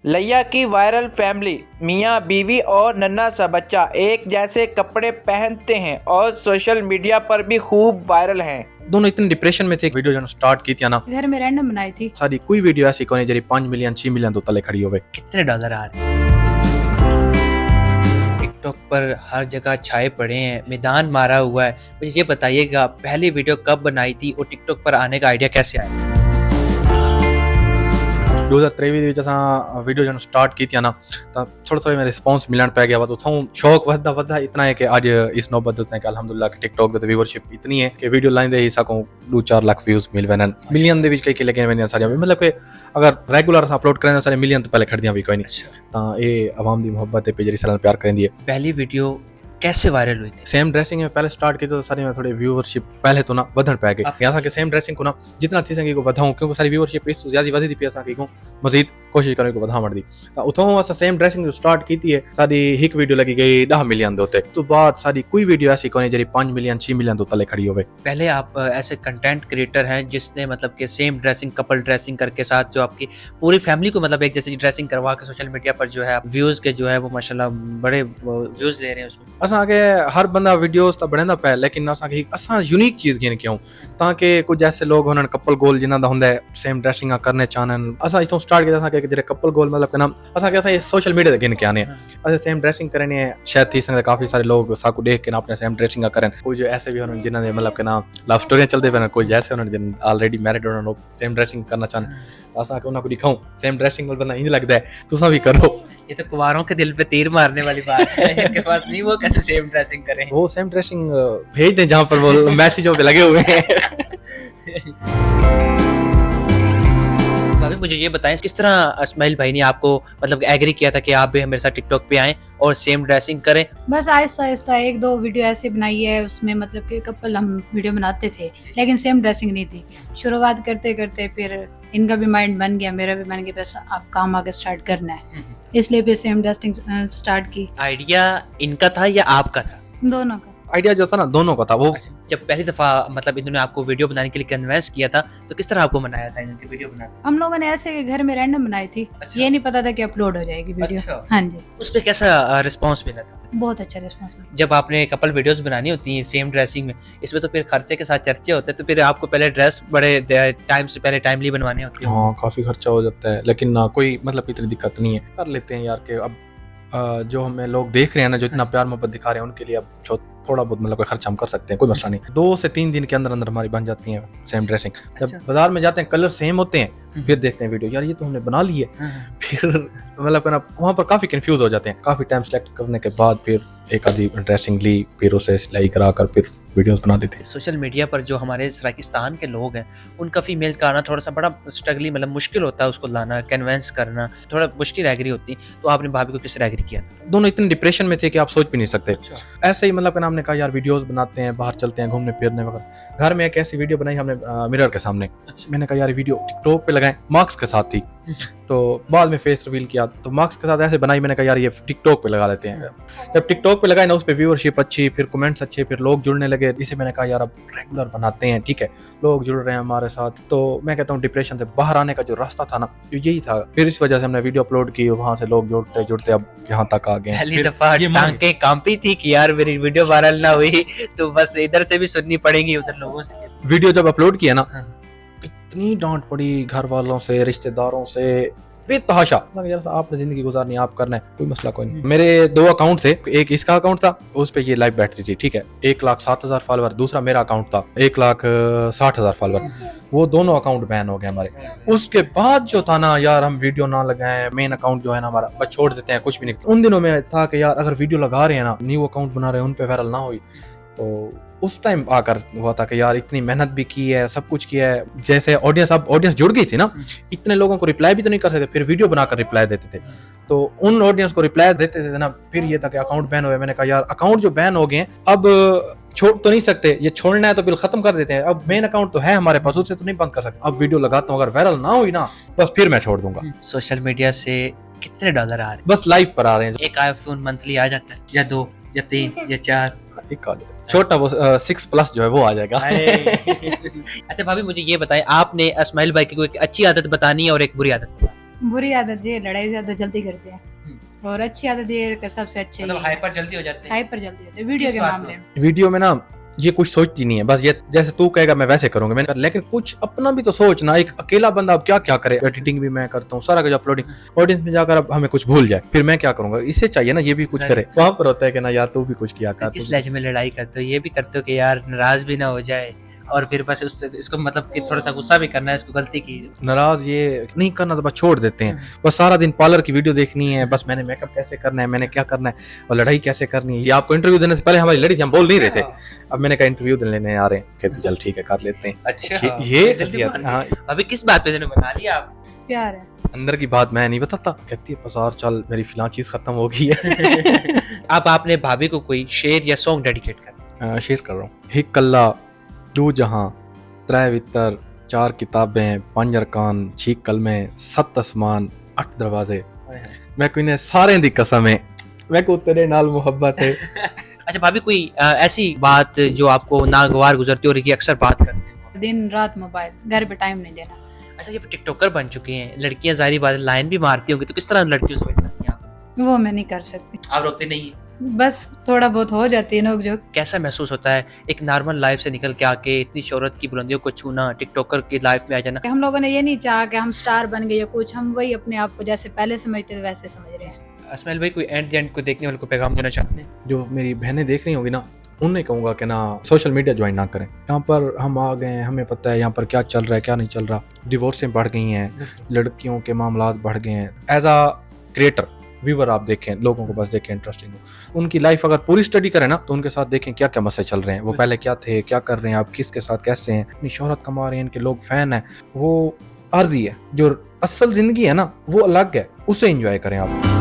लैया की viral family, मियां बीवी और नन्हा सा बच्चा एक जैसे कपड़े पहनते हैं और सोशल मीडिया पर भी खूब वायरल हैं। दोनों इतने डिप्रेशन में थे। वीडियो जो स्टार्ट की थी ना, घर में रैंडम बनाई थी। सारी कोई वीडियो ऐसी कोई जरी 5 मिलियन 6 मिलियन तो तले खड़ी हो गई। कितने डॉलर आ रहे हैं? टिकटॉक पर हर जगह छाए पड़े हैं, मैदान मारा हुआ है। मुझे ये बताइएगा, पहली वीडियो कब बनाई थी और टिकटॉक पर आने का आइडिया कैसे आया? 2023 जैसा वीडियो जो स्टार्ट की थी ना, तो थोड़ा थोड़ा मैं रिस्पॉन्स मिलन पै गया। तो शौक वधा वधा इतना है कि आज इस नौबत होते हैं कि अल्हम्दुलिल्लाह कि टिकटॉक ते व्यूअरशिप इतनी है कि वीडियो लाइन दे ही सकूं 2-4 लाख व्यूज मिल वैन मिलियन दे विच कई लेकिन मैंने सारी मतलब कि अगर रेगुलर अपलोड करें सारे मिलियन तो पहले खड़दियां भी कोई नहीं। तो ये आवाम दी मोहब्बत पे जरी साल प्यार करेंदी है। पहली वीडियो कैसे वायरल हुई थी? सेम ड्रेसिंग में पहले स्टार्ट की तो सारी में थोड़े व्यूअरशिप पहले तो ना वधन पै गई। यहाँ कि सेम ड्रेसिंग को ना जितना थी सके को वधाऊं, क्योंकि सारी व्यूअरशिप इस ज्यादा वधी थी। असा को मजीद कोशिश करने को वधा मड़ दी। तो उथों असा सेम ड्रेसिंग जो स्टार्ट की थी है, सारी एक वीडियो लगी गई 10 मिलियन दोते। तो बाद सारी कोई वीडियो ऐसी कोई जरी 5 मिलियन 6 मिलियन तो तले खड़ी हो गई। पहले आप ऐसे कंटेंट क्रिएटर हैं जिसने मतलब कि सेम ड्रेसिंग, कपल ड्रेसिंग करके साथ जो आपकी पूरी फैमिली को मतलब एक जैसी ड्रेसिंग करवा के सोशल मीडिया पर जो है व्यूज के जो है वो माशाल्लाह बड़े व्यूज ले रहे हैं उसको। असा के हर बंदा वीडियोस तो बढ़ेंदा पे, लेकिन असा के असा यूनिक चीज गिन क्यों ताकि कुछ ऐसे लोग होनन कपल गोल जिन्ना दा हुंदा है सेम ड्रेसिंग करने चाहन। असा इथों स्टार्ट किया था कि जरे कपल गोल मतलब के नाम असा के असा सोशल मीडिया गिन के आने असा सेम ड्रेसिंग करनी है। शायद थी संग काफी सारे लोग साकू देख के ना अपने सेम ड्रेसिंग करें। कुछ ऐसे भी होनन जिन्ना दे मतलब के नाम लव स्टोरी चलदे पे, कोई जैसे होनन जिन ऑलरेडी मैरिड होनन लोग सेम ड्रेसिंग करना चाहन। असा के उना को दिखाऊं सेम ड्रेसिंग वाला बंदा इंज लगदा है तुसा भी करो। ये तो कुंवारों के दिल पे तीर मारने वाली बात है। इनके पास नहीं, वो कैसे सेम ड्रेसिंग करें? वो सेम ड्रेसिंग भेज दें जहां पर वो मैसेजों पे लगे हुए हैं। भाभी मुझे ये बताएं, किस तरह इस्माइल भाई ने आपको मतलब एग्री किया था कि आप भी मेरे साथ टिकटॉक पे आएं और सेम ड्रेसिंग करें? बस आहिस्ता आहिस्ता 1-2 वीडियो ऐसे बनाई है, उसमें मतलब कि कपल हम वीडियो बनाते थे लेकिन सेम ड्रेसिंग नहीं थी। शुरुआत करते करते फिर इनका भी माइंड बन गया, मेरा भी बन गया, बस आप काम आगे स्टार्ट करना है, इसलिए फिर सेम ड्रेसिंग स्टार्ट की। आइडिया इनका था या आपका था? दोनों का आइडिया जो था ना दोनों का था। वो जब पहली दफा मतलब इन्होंने आपको वीडियो बनाने के लिए कन्विंस किया था तो किस तरह आपको मनाया था इनकी वीडियो बनाने? हम लोगों ने ऐसे घर में रैंडम बनाई थी। अच्छा। ये नहीं पता था कि अपलोड हो जाएगी वीडियो। अच्छा। हाँ जी, उस पे कैसा रिस्पांस मिला था? बहुत अच्छा रिस्पॉन्स मिला। जब आपने कपल वीडियोस बनानी होती हैं सेम ड्रेसिंग में, इसमें तो फिर खर्चे के साथ चर्चे होते हैं, तो फिर आपको पहले ड्रेस बड़े टाइम से पहले टाइमली बनवाने होते हैं। हाँ काफी खर्चा हो जाता है, लेकिन ना कोई मतलब इतनी दिक्कत नहीं है, कर लेते हैं यार। के अब जो हमें लोग देख रहे हैं ना, जो इतना प्यार मोहब्बत दिखा रहे हैं, उनके लिए अब थोड़ा बहुत मतलब कोई खर्चा हम कर सकते हैं, कोई मसला नहीं। 2 से 3 दिन के अंदर अंदर हमारी बन जाती है सेम ड्रेसिंग। अच्छा। जब बाजार में जाते हैं कलर सेम होते हैं, फिर देखते हैं वीडियो यार ये तो हमने बना ली है। फिर मतलब ना वहाँ पर काफी कंफ्यूज हो जाते हैं। काफी टाइम सेलेक्ट करने के बाद फिर एक आधी ड्रेसिंग ली, फिर उसे सिलाई करा कर फिर वीडियोस बना देते हैं। सोशल मीडिया पर जो हमारे सराकिस्तान के लोग हैं उनका फीमेल्स का आना थोड़ा सा बड़ा स्ट्रगली मतलब मुश्किल होता है, उसको लाना कन्विंस करना थोड़ा मुश्किल एग्री होती। तो आपने भाभी को किस तरह एग्री किया था? दोनों इतने डिप्रेशन में थे कि आप सोच भी नहीं सकते। ऐसे ही मतलब हमने कहा यार वीडियोस बनाते हैं, बाहर चलते हैं घूमने फिरने वगैरह। घर में एक ऐसी वीडियो बनाई हमने मिरर के सामने। मैंने कहा यार वीडियो टिकटॉक पे लगाएं, मार्क्स के साथ थी। तो बाद में फेस रिवील किया तो मार्क्स के साथ ऐसे बनाई। मैंने कहा यार ये टिकटॉक पे लगा लेते हैं। जब टिकटॉक पे लगाए ना, उस पे व्यूअरशिप अच्छी, फिर कमेंट्स अच्छे, फिर लोग जुड़ने लगे। इसे मैंने कहा यार अब रेगुलर बनाते हैं, ठीक है, लोग जुड़ रहे हैं हमारे साथ। तो मैं कहता हूँ डिप्रेशन से बाहर आने का जो रास्ता था ना, जो यही था। फिर इस वजह से हमने वीडियो अपलोड की, वहां से लोग जुड़ते जुड़ते अब यहाँ तक आ गए। पहली दफा टांगे कांपी थी कि यार मेरी वीडियो वायरल ना हुई तो बस इधर से भी सुननी पड़ेगी उधर लोगों से। वीडियो जब अपलोड किया ना, इतनी डांट पड़ी घर वालों से, रिश्तेदारों से, बेतहाशा। यार आपने जिंदगी गुजारनी, आप करना है, कोई मसला कोई नहीं। मेरे 2 अकाउंट थे, एक इसका अकाउंट था, उस पे ये लाइव बैठती थी, ठीक है, 1,07,000 फॉलोवर। दूसरा मेरा अकाउंट था 1,60,000 फॉलोवर। वो दोनों अकाउंट बैन हो गए हमारे। उसके बाद जो था ना यार, हम वीडियो ना लगाए, मेन अकाउंट जो है ना हमारा बस छोड़ देते हैं, कुछ भी नहीं। उन दिनों में था कि यार अगर वीडियो लगा रहे हैं ना, न्यू अकाउंट बना रहे हैं, उन पे वायरल ना हुई। तो उस टाइम आकर हुआ था कि यार इतनी मेहनत भी की है, सब कुछ किया है। जैसे ऑडियंस जुड़ गई थी ना, इतने लोगों को रिप्लाई भी तो नहीं कर सकते, फिर वीडियो बनाकर रिप्लाई देते थे। तो उन ऑडियंस को रिप्लाई देते थे ना, फिर ये था कि अकाउंट बैन हुए। मैंने कहा यार अकाउंट जो बैन हो गए हैं, अब छोड़ तो नहीं सकते, ये छोड़ना है तो बिल खत्म कर देते हैं। अब मेन अकाउंट तो है हमारे पास, उससे तो नहीं बंद कर सकते। अब वीडियो लगाता हूँ, अगर वायरल ना हुई ना, बस फिर मैं छोड़ दूंगा। सोशल मीडिया से कितने डॉलर आ रहे हैं? बस लाइव पर आ रहे हैं। एक आईफोन मंथली आ जाता है या 2 या 3 या 4? एक आ जाएगा छोटा, वो 6+ जो है वो आ जाएगा। अच्छा भाभी मुझे ये बताएं, आपने इस्माइल भाई की कोई एक अच्छी आदत बतानी है और एक बुरी आदत? बुरी आदत ये लड़ाई ज्यादा जल्दी करते हैं और अच्छी आदत ये कि सबसे अच्छे मतलब हाइपर जल्दी हो जाते हैं। हाइपर जल्दी होते हैं वीडियो किस के बात मामले में। वीडियो में ना ये कुछ सोचती नहीं है, बस ये जैसे तू कहेगा मैं वैसे करूंगा मैंने, लेकिन कुछ अपना भी तो सोचना। एक अकेला बंदा अब क्या क्या करे, एडिटिंग भी मैं करता हूँ, सारा कुछ अपलोडिंग, ऑडियंस में जाकर अब हमें कुछ भूल जाए फिर मैं क्या करूंगा। इससे चाहिए ना ये भी कुछ करे। वहां पर होता है कि ना यार तू भी कुछ किया कर। किस लहजे में लड़ाई करते हो? ये भी करते हो कि यार नाराज भी ना हो जाए और फिर बस इसको मतलब कि थोड़ा सा गुस्सा भी करना है, इसको गलती की। नाराज ये नहीं करना तो बस छोड़ देते हैं। बस सारा दिन पार्लर की वीडियो देखनी है, बस मैंने मेकअप कैसे करना है, मैंने क्या करना है और लड़ाई कैसे करनी है। ये आपको इंटरव्यू देने से पहले हमारी लड़ी थी, हम बोल नहीं रहे थे। अब मैंने कहा इंटरव्यू लेने आ रहे हैं, कहते चल ठीक है कर लेते हैं। अच्छा ये हाँ, अभी किस बात पे तूने बता लिया आप? प्यार है। अंदर की बात मैं नहीं बताता। कहती है बस और चल मेरी फिलहाल चीज खत्म हो गई है। अब आपने भाभी को कोई शेर या सॉन्ग डेडिकेट कर? शेयर कर रहा हूँ। हिक कल्ला दो जहां त्रै वितर 4 किताबें 5 अरकान 6 कलमे 7 आसमान 8 दरवाजे, मैं कोई ने सारे दी कसम है, मैं को तेरे नाल मोहब्बत है। अच्छा भाभी कोई ऐसी बात जो आपको नागवार गुजरती हो रही है, अक्सर बात करते हैं? दिन रात मोबाइल, घर पे टाइम नहीं देना। अच्छा ये टिकटॉकर बन चुके हैं लड़कियां, जाहिर बात है लाइन भी मारती होंगी, तो किस तरह लड़कियों से बचना है आप? वो मैं नहीं कर सकती, आप रोकते नहीं हैं? बस थोड़ा बहुत हो जाती है नोक-झोंक। कैसा महसूस होता है एक नॉर्मल लाइफ से निकल के आके इतनी शोहरत की बुलंदियों को छूना, टिकटॉकर की लाइफ में आ जाना? हम लोगों ने ये नहीं चाहा कि हम स्टार बन गए या कुछ, हम वही अपने आप को जैसे पहले समझते थे वैसे समझ रहे हैं। अस्माइल भाई कोई एंड को देखने वाले को पैगाम देना चाहते हैं? जो मेरी बहनें देख रही होंगी ना, उन्हें कहूंगा कि ना सोशल मीडिया ज्वाइन ना करें। यहाँ पर हम आ गए हैं, हमें पता है यहाँ पर क्या चल रहा है क्या नहीं चल रहा। डिवोर्सें बढ़ गई हैं, लड़कियों के मामलात बढ़ गए हैं। एज अ क्रिएटर व्यूवर आप देखें, लोगों को बस देखें इंटरेस्टिंग हो, उनकी लाइफ अगर पूरी स्टडी करें ना तो उनके साथ देखें क्या क्या मसले चल रहे हैं, वो पहले क्या थे, क्या कर रहे हैं, आप किसके साथ कैसे हैं, इतनी शोहरत कमा रहे हैं, इनके लोग फैन हैं। वो आर्जी है, जो असल जिंदगी है ना वो अलग है, उसे एंजॉय करें आप।